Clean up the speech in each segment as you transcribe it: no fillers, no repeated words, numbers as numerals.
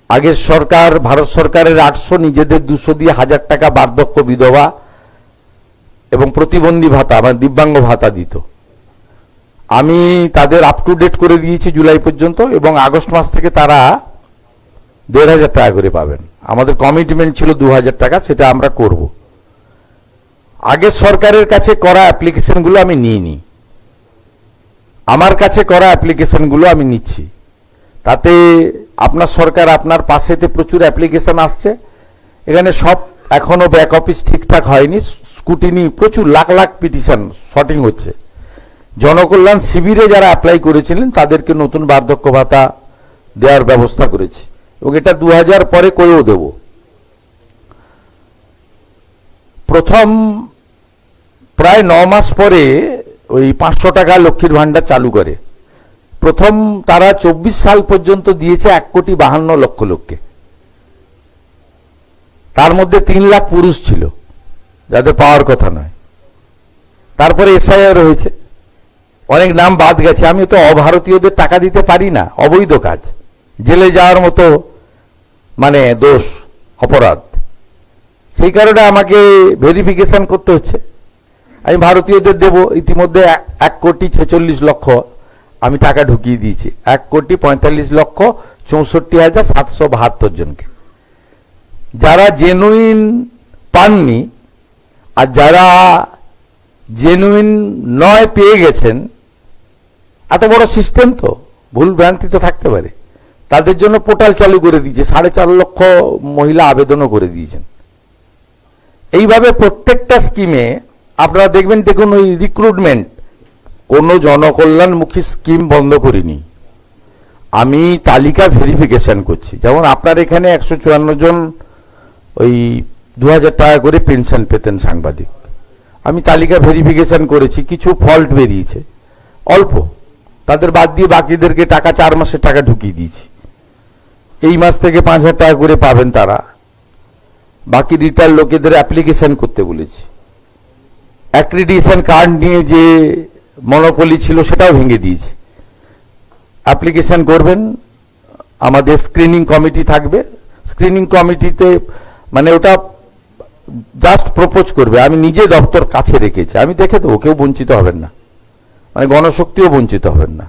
আগের সরকার ভারত সরকারের 800 নিজেদের 200 দিয়ে 1000 টাকা বার্ধক্য বিধবা এবং প্রতিবন্ধী ভাতা মানে দিব্যাঙ্গ ভাতা দিত। আমি তাদের আপ টু ডেট করে দিয়েছি জুলাই পর্যন্ত এবং আগস্ট মাস থেকে তারা 1500 টাকা করে পাবেন। আমাদের কমিটমেন্ট ছিল 2000 টাকা, সেটা আমরা করব। আগের সরকারের কাছে করা অ্যাপ্লিকেশনগুলো আমি নিইনি, আমার কাছে করা অ্যাপ্লিকেশনগুলো আমি নিচ্ছি। তাতে আপনার সরকার আপনার পাশেতে প্রচুর অ্যাপ্লিকেশন আসছে, এখানে সব এখনো ব্যাক অফিস ঠিকঠাক হয়নি, স্কুটিনি প্রচুর লাখ লাখ পিটিশন শর্টিং হচ্ছে। জনকল্যাণ শিবিরে যারা অ্যাপ্লাই করেছিলেন তাদেরকে নতুন বার্ধক্য ভাতা দেওয়ার ব্যবস্থা করেছি এবং এটা 2000 পরে করেও দেব। প্রথম প্রায় 9 মাস পরে ওই 500 টাকা লক্ষ্মীর ভান্ডার চালু করে। প্রথম তারা 24 সাল পর্যন্ত দিয়েছে 1,52,00,000 লোককে, তার মধ্যে 3 লাখ পুরুষ ছিল যাদের পাওয়ার কথা নয়। তারপরে এসআইআর হয়েছে, অনেক নাম বাদ গেছে। আমি তো অভারতীয়দের টাকা দিতে পারি না, অবৈধ কাজ, জেলে যাওয়ার মতো মানে দোষ, অপরাধ। সেই কারণে আমাকে ভেরিফিকেশন করতে হচ্ছে। আমি ভারতীয়দের দেব, ইতিমধ্যে 1,46,00,000 আমি টাকা ঢুকিয়ে দিয়েছি, 1,45,64,772 জনকে। যারা জেনুইন পাননি আর যারা জেনুইন নয় পেয়ে গেছেন, এত বড় সিস্টেম তো ভুল ভ্রান্তি তো থাকতে পারে, তাদের জন্য পোর্টাল চালু করে দিয়েছে। 4.5 লক্ষ মহিলা আবেদনও করে দিয়েছেন। এইভাবে প্রত্যেকটা স্কিমে আপনারা দেখবেন, দেখুন ওই রিক্রুটমেন্ট, কোনো জনকল্যাণমুখী স্কিম বন্ধ করিনি। আমি তালিকা ভেরিফিকেশন করছি। যেমন আপনার এখানে 154 জন ওই 2000 টাকা করে পেনশন পেতেন সাংবাদিক, আমি তালিকা ভেরিফিকেশন করেছি, কিছু ফল্ট বেরিয়েছে অল্প, তাদের বাদ দিয়ে বাকিদেরকে টাকা 4 মাসের টাকা ঢুকিয়ে দিয়েছি। এই মাস থেকে 5000 টাকা করে পাবেন তারা। বাকি রিটায়ার লোকেদের অ্যাপ্লিকেশন করতে বলেছি। অ্যাক্রিডিটেশন কার্ড নিয়ে যে মনোপলি ছিল সেটাও ভেঙে দিয়েছি। অ্যাপ্লিকেশন করবেন, আমাদের স্ক্রিনিং কমিটি থাকবে। স্ক্রিনিং কমিটিতে মানে ওটা জাস্ট প্রপোজ করবে, আমি নিজে দপ্তর কাছে রেখেছি, আমি দেখে দেবো, কেউ বঞ্চিত হবেন না, মানে গণশক্তিও বঞ্চিত হবেন না।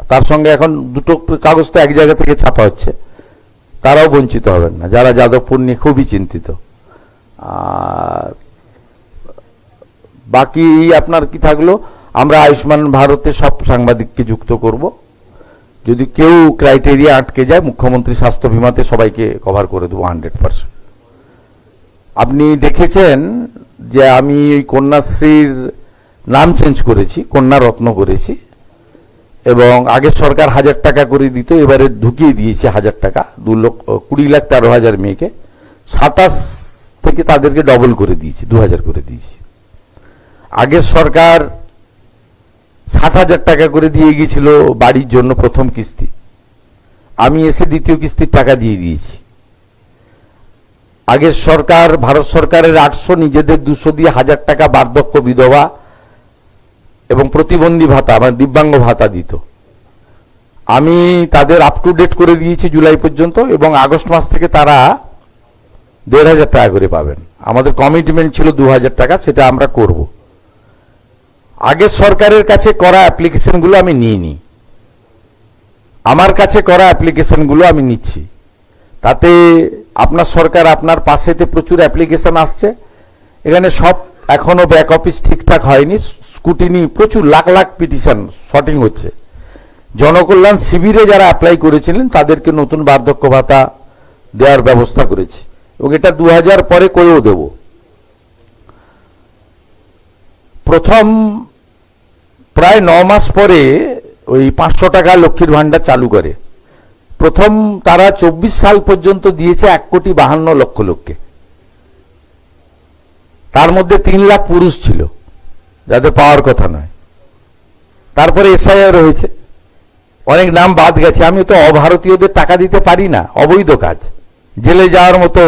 তার সঙ্গে এখন দুটো কাগজ তো এক জায়গা থেকে ছাপা হচ্ছে, তারাও বঞ্চিত হবেন না, যারা যাদবপুর নিয়ে খুবই চিন্তিত। আর বাকি আপনার কি থাকলো, আমরা আয়ুষ্মান ভারতে সব সাংবাদিককে যুক্ত করব। যদি কেউ ক্রাইটেরিয়া আটকে যায়, মুখ্যমন্ত্রী স্বাস্থ্য বিমাতে সবাইকে কভার করে দেবো 100%। আপনি দেখেছেন যে আমি ওই কন্যাশ্রীর নাম চেঞ্জ করেছি, কন্যা রত্ন করেছি, এবং আগের সরকার 1000 টাকা করে দিত, এবারে ঢুকিয়ে দিয়েছি 1000 টাকা, 20,13,000 মেয়েকে 27 থেকে তাদেরকে ডবল করে দিয়েছি, 2000 করে দিয়েছি। আগের সরকার 60,000 টাকা করে দিয়ে গিয়েছিল বাড়ির জন্য প্রথম কিস্তি, আমি এসে দ্বিতীয় কিস্তির টাকা দিয়ে দিয়েছি। আগের সরকার ভারত সরকারের 800 নিজেদের 200 দিয়ে 1000 টাকা বার্ধক্য বিধবা এবং প্রতিবন্ধী ভাতা মানে দিব্যাঙ্গ ভাতা দিত। আমি তাদের আপ টু ডেট করে দিয়েছি জুলাই পর্যন্ত এবং আগস্ট মাস থেকে তারা 1500 টাকা করে পাবেন। আমাদের কমিটমেন্ট ছিল 2000 টাকা, সেটা আমরা করব। আগের সরকারের কাছে করা অ্যাপ্লিকেশনগুলো আমি নিইনি, আমার কাছে করা অ্যাপ্লিকেশনগুলো আমি নিচ্ছি। তাতে আপনার সরকার আপনার পাশেতে প্রচুর অ্যাপ্লিকেশন আসছে, এখানে সব এখনো ব্যাক অফিস ঠিকঠাক হয়নি, স্কুটিনি প্রচুর লাখ লাখ পিটিশন শর্টিং হচ্ছে। জনকল্যাণ শিবিরে যারা অ্যাপ্লাই করেছিলেন তাদেরকে নতুন বার্ধক্য ভাতা দেওয়ার ব্যবস্থা করেছি এবং এটা 2000 পরে করেও দেব। প্রথম প্রায় 9 মাস পরে ওই 500 টাকা লক্ষ্মীর ভান্ডার চালু করে। প্রথম তারা 24 সাল পর্যন্ত দিয়েছে 1,52,00,000 লোককে, তার মধ্যে 3 লাখ পুরুষ ছিল যাদের পাওয়ার কথা নয়। তারপরে এসআইআর হয়েছে, অনেক নাম বাদ গেছে। আমি তো অভারতীয়দের টাকা দিতে পারি না, অবৈধ কাজ, জেলে যাওয়ার মতো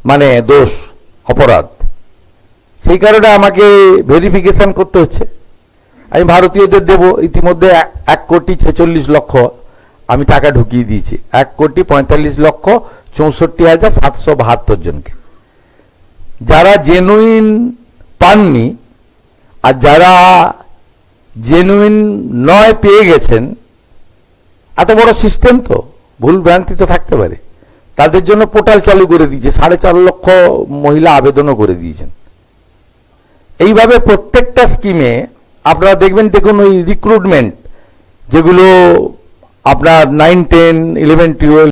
মানে দোষ, অপরাধ। সেই কারণে আমাকে ভেরিফিকেশন করতে হচ্ছে। আমি ভারতীয়দের দেব, ইতিমধ্যে 1,46,00,000 আমি টাকা ঢুকিয়ে দিয়েছি 1,45,64,772 জনকে। যারা জেনুইন পাননি আর যারা জেনুইন নয় পেয়ে গেছেন, এত বড় সিস্টেম তো ভুল ভ্রান্তি তো থাকতে পারে, তাদের জন্য পোর্টাল চালু করে দিয়েছে, 4.5 লক্ষ মহিলা আবেদনও করে দিয়েছেন। এইভাবে প্রত্যেকটা স্কিমে আপনারা দেখুন ওই রিক্রুটমেন্ট যেগুলো আপনার 9, 10, 11, 12